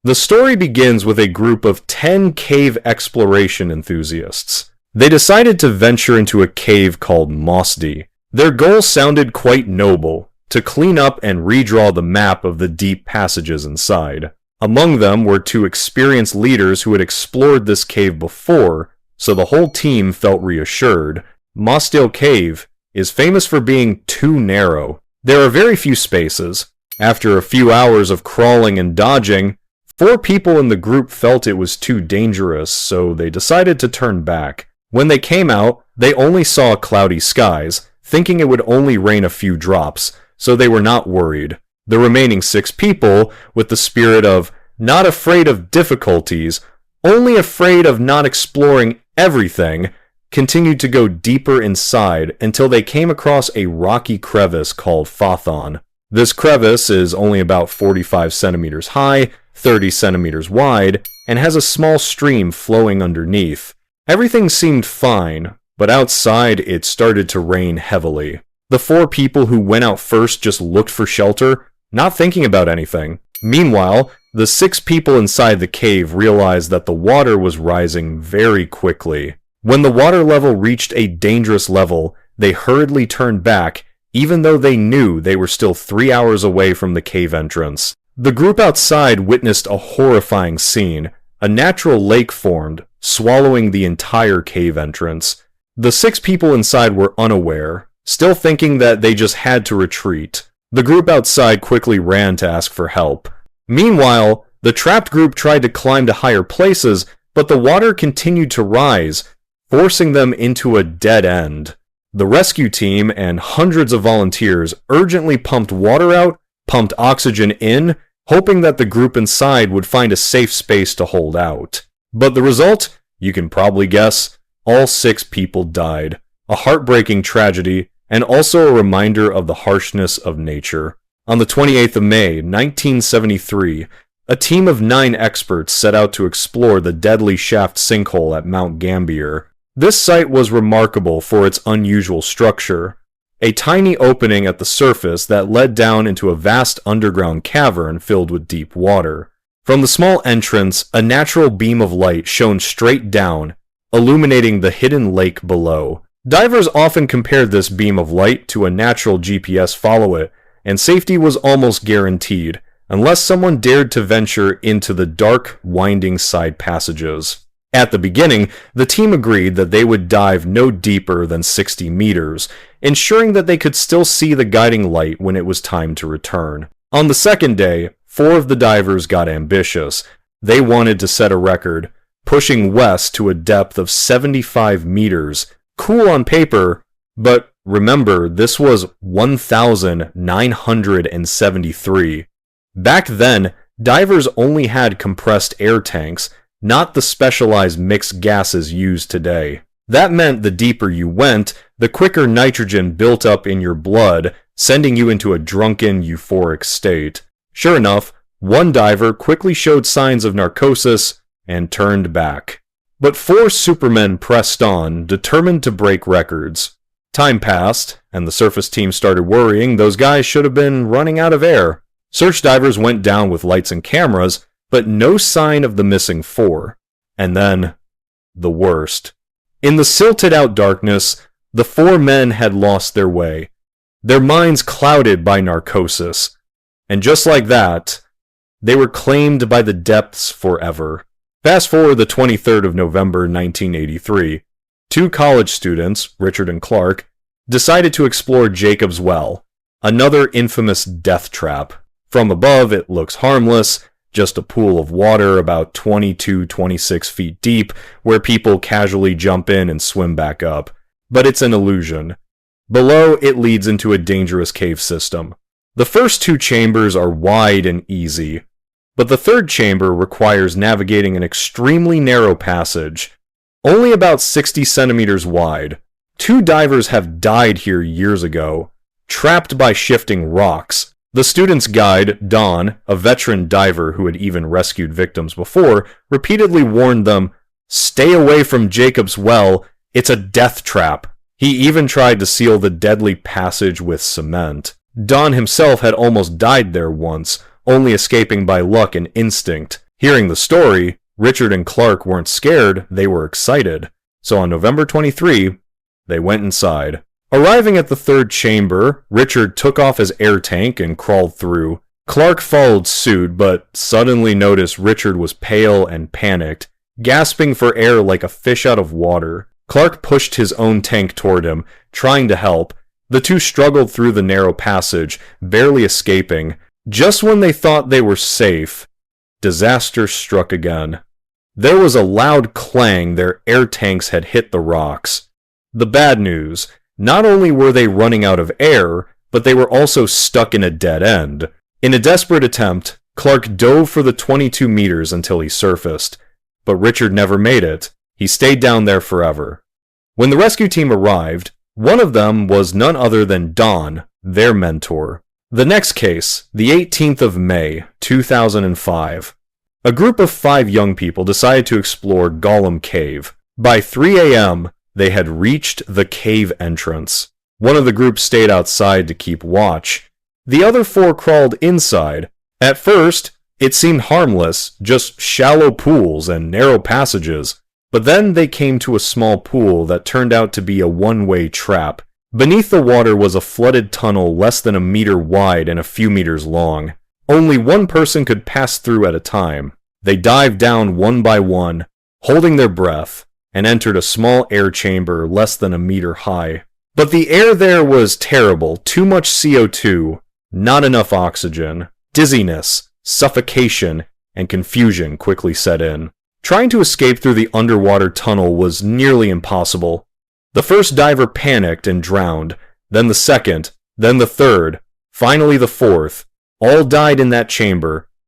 The story begins with a group of 10 cave exploration enthusiasts. They decided to venture into a cave called Mosdy. Their goal sounded quite noble, to clean up and redraw the map of the deep passages inside. Among them were 2 experienced leaders who had explored this cave before, so the whole team felt reassured. Mosdy Cave is famous for being too narrow. There are very few spaces. After a few hours of crawling and dodging, 4 people in the group felt it was too dangerous, so they decided to turn back. When they came out, they only saw cloudy skies, thinking it would only rain a few drops, so they were not worried. The remaining 6 people, with the spirit of not afraid of difficulties, only afraid of not exploring everything, continued to go deeper inside until they came across a rocky crevice called Fathon. This crevice is only about 45 centimeters high, 30 centimeters wide, and has a small stream flowing underneath. Everything seemed fine, but outside it started to rain heavily. The 4 people who went out first just looked for shelter, not thinking about anything. Meanwhile, the 6 people inside the cave realized that the water was rising very quickly. When the water level reached a dangerous level, they hurriedly turned back, even though they knew they were still 3 hours away from the cave entrance. The group outside witnessed a horrifying scene. A natural lake formed, swallowing the entire cave entrance. The 6 people inside were unaware, still thinking that they just had to retreat. The group outside quickly ran to ask for help. Meanwhile, the trapped group tried to climb to higher places, but the water continued to rise, forcing them into a dead end. The rescue team and hundreds of volunteers urgently pumped water out, pumped oxygen in, hoping that the group inside would find a safe space to hold out. But the result, you can probably guess, all 6 people died. A heartbreaking tragedy, and also a reminder of the harshness of nature. On the 28th of May, 1973, a team of 9 experts set out to explore the deadly shaft sinkhole at Mount Gambier. This site was remarkable for its unusual structure. A tiny opening at the surface that led down into a vast underground cavern filled with deep water. From the small entrance, a natural beam of light shone straight down, illuminating the hidden lake below. Divers often compared this beam of light to a natural GPS follow-it, and safety was almost guaranteed, unless someone dared to venture into the dark, winding side passages. At the beginning, the team agreed that they would dive no deeper than 60 meters, ensuring that they could still see the guiding light when it was time to return. On the second day, 4 of the divers got ambitious. They wanted to set a record, pushing west to a depth of 75 meters. Cool on paper, but remember, this was 1,973. Back then, divers only had compressed air tanks, not the specialized mixed gases used today. That meant the deeper you went, the quicker nitrogen built up in your blood, sending you into a drunken, euphoric state. Sure enough, one diver quickly showed signs of narcosis and turned back. But 4 supermen pressed on, determined to break records. Time passed, and the surface team started worrying those guys should have been running out of air. Search divers went down with lights and cameras, but no sign of the missing 4. And then, the worst. In the silted-out darkness, the 4 men had lost their way, their minds clouded by narcosis. And just like that, they were claimed by the depths forever. Fast forward the 23rd of November 1983. 2 college students, Richard and Clark, decided to explore Jacob's Well, another infamous death trap. From above, it looks harmless, just a pool of water about 26 feet deep where people casually jump in and swim back up. But it's an illusion. Below, it leads into a dangerous cave system. The first 2 chambers are wide and easy, but the 3rd chamber requires navigating an extremely narrow passage, only about 60 centimeters wide. 2 divers have died here years ago, trapped by shifting rocks. The student's guide, Don, a veteran diver who had even rescued victims before, repeatedly warned them, "Stay away from Jacob's Well, it's a death trap." He even tried to seal the deadly passage with cement. Don himself had almost died there once, only escaping by luck and instinct. Hearing the story, Richard and Clark weren't scared, they were excited. So on November 23, they went inside. Arriving at the third chamber, Richard took off his air tank and crawled through. Clark followed suit, but suddenly noticed Richard was pale and panicked, gasping for air like a fish out of water. Clark pushed his own tank toward him, trying to help. The two struggled through the narrow passage, barely escaping. Just when they thought they were safe, disaster struck again. There was a loud clang. Their air tanks had hit the rocks. The bad news, not only were they running out of air, but they were also stuck in a dead end. In a desperate attempt, Clark dove for the 22 meters until he surfaced. But Richard never made it. He stayed down there forever. When the rescue team arrived, one of them was none other than Don, their mentor. The next case, the 18th of May, 2005. A group of 5 young people decided to explore Golem Cave. By 3 a.m., they had reached the cave entrance. One of the group stayed outside to keep watch. The other 4 crawled inside. At first, it seemed harmless, just shallow pools and narrow passages. But then they came to a small pool that turned out to be a one-way trap. Beneath the water was a flooded tunnel less than a meter wide and a few meters long. Only one person could pass through at a time. They dived down one by one, holding their breath, and entered a small air chamber less than a meter high. But the air there was terrible, too much CO2, not enough oxygen. Dizziness, suffocation, and confusion quickly set in. Trying to escape through the underwater tunnel was nearly impossible. The first diver panicked and drowned, then the second, then the third, finally the fourth. All died in that chamber,